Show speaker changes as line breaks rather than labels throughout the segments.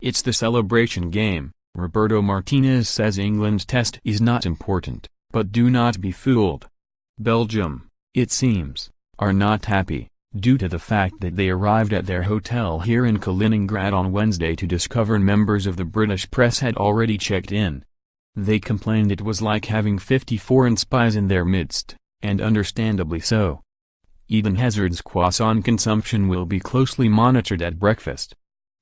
It's the celebration game. Roberto Martinez says England's test is not important, but do not be fooled. Belgium, it seems, are not happy, due to the fact that they arrived at their hotel here in Kaliningrad on Wednesday to discover members of the British press had already checked in. They complained it was like having 50 foreign spies in their midst, and understandably so. Eden Hazard's croissant consumption will be closely monitored at breakfast.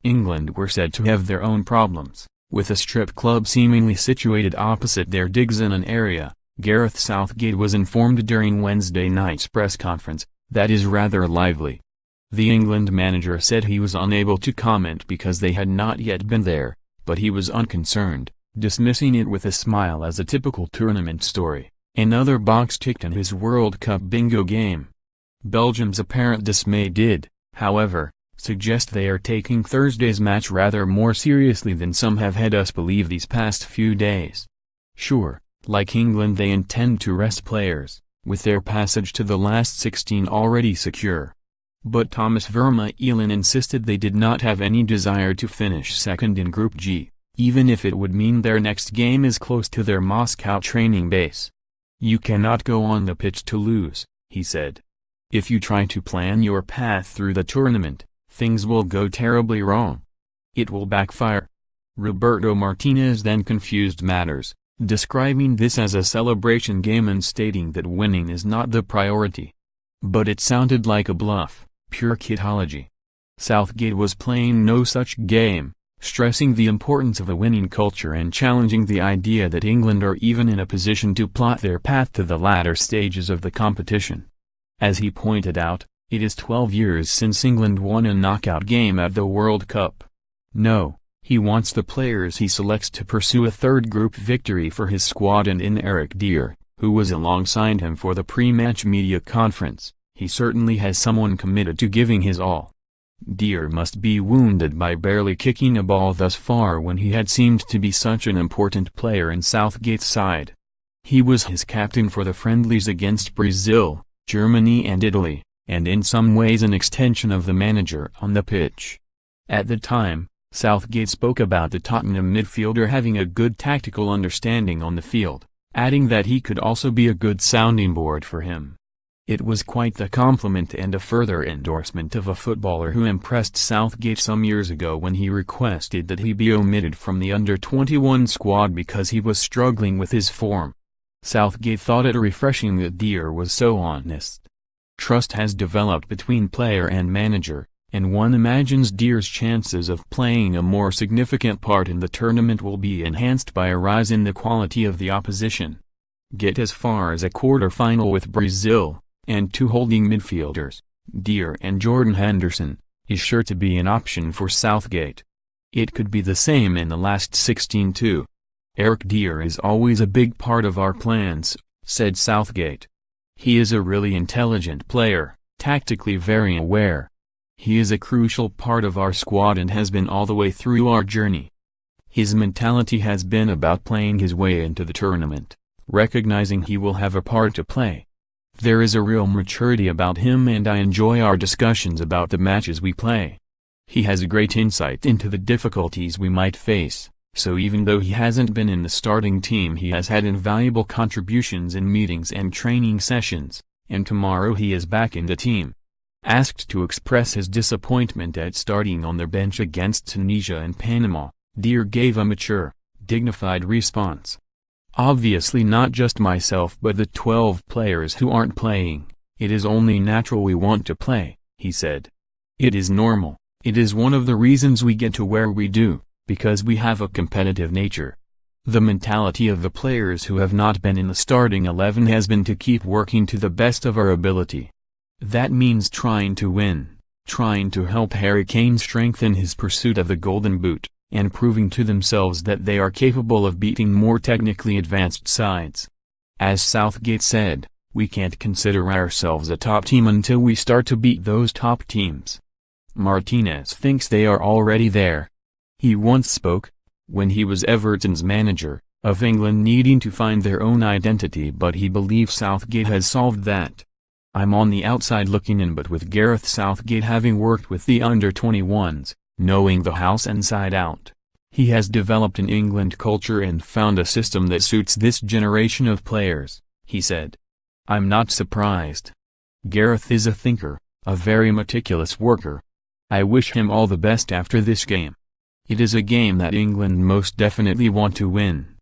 England were said to have their own problems, with a strip club seemingly situated opposite their digs in an area, Gareth Southgate was informed during Wednesday night's press conference, that is rather lively. The England manager said he was unable to comment because they had not yet been there, but he was unconcerned, dismissing it with a smile as a typical tournament story, another box ticked in his World Cup bingo game. Belgium's apparent dismay did, however, suggest they are taking Thursday's match rather more seriously than some have had us believe these past few days. Sure, like England they intend to rest players, with their passage to the last 16 already secure. But Thomas Vermaelen insisted they did not have any desire to finish second in Group G, even if it would mean their next game is close to their Moscow training base. You cannot go on the pitch to lose, he said. If you try to plan your path through the tournament, things will go terribly wrong. It will backfire. Roberto Martinez then confused matters, describing this as a celebration game and stating that winning is not the priority. But it sounded like a bluff, pure kitology. Southgate was playing no such game, stressing the importance of a winning culture and challenging the idea that England are even in a position to plot their path to the latter stages of the competition. As he pointed out, it is 12 years since England won a knockout game at the World Cup. No, he wants the players he selects to pursue a third group victory for his squad, and in Eric Dier, who was alongside him for the pre-match media conference, he certainly has someone committed to giving his all. Dier must be wounded by barely kicking a ball thus far when he had seemed to be such an important player in Southgate's side. He was his captain for the friendlies against Brazil, Germany and Italy, and in some ways an extension of the manager on the pitch. At the time, Southgate spoke about the Tottenham midfielder having a good tactical understanding on the field, adding that he could also be a good sounding board for him. It was quite the compliment and a further endorsement of a footballer who impressed Southgate some years ago when he requested that he be omitted from the under-21 squad because he was struggling with his form. Southgate thought it refreshing that Dier was so honest. Trust has developed between player and manager, and one imagines Dier's chances of playing a more significant part in the tournament will be enhanced by a rise in the quality of the opposition. Get as far as a quarter-final with Brazil, and two holding midfielders, Dier and Jordan Henderson, is sure to be an option for Southgate. It could be the same in the last 16 too. Eric Dier is always a big part of our plans, said Southgate. He is a really intelligent player, tactically very aware. He is a crucial part of our squad and has been all the way through our journey. His mentality has been about playing his way into the tournament, recognizing he will have a part to play. There is a real maturity about him and I enjoy our discussions about the matches we play. He has a great insight into the difficulties we might face, so even though he hasn't been in the starting team he has had invaluable contributions in meetings and training sessions, and tomorrow he is back in the team. Asked to express his disappointment at starting on the bench against Tunisia and Panama, Dier gave a mature, dignified response. Obviously not just myself but the 12 players who aren't playing, it is only natural we want to play, he said. It is normal, it is one of the reasons we get to where we do, because we have a competitive nature. The mentality of the players who have not been in the starting 11 has been to keep working to the best of our ability. That means trying to win, trying to help Harry Kane strengthen his pursuit of the Golden Boot, and proving to themselves that they are capable of beating more technically advanced sides. As Southgate said, we can't consider ourselves a top team until we start to beat those top teams. Martinez thinks they are already there. He once spoke, when he was Everton's manager, of England needing to find their own identity, but he believes Southgate has solved that. I'm on the outside looking in, but with Gareth Southgate having worked with the under-21s, knowing the house inside out, He has developed an England culture and found a system that suits this generation of players, he said. I'm not surprised. Gareth is a thinker, a very meticulous worker. I wish him all the best after this game. It is a game that England most definitely want to win.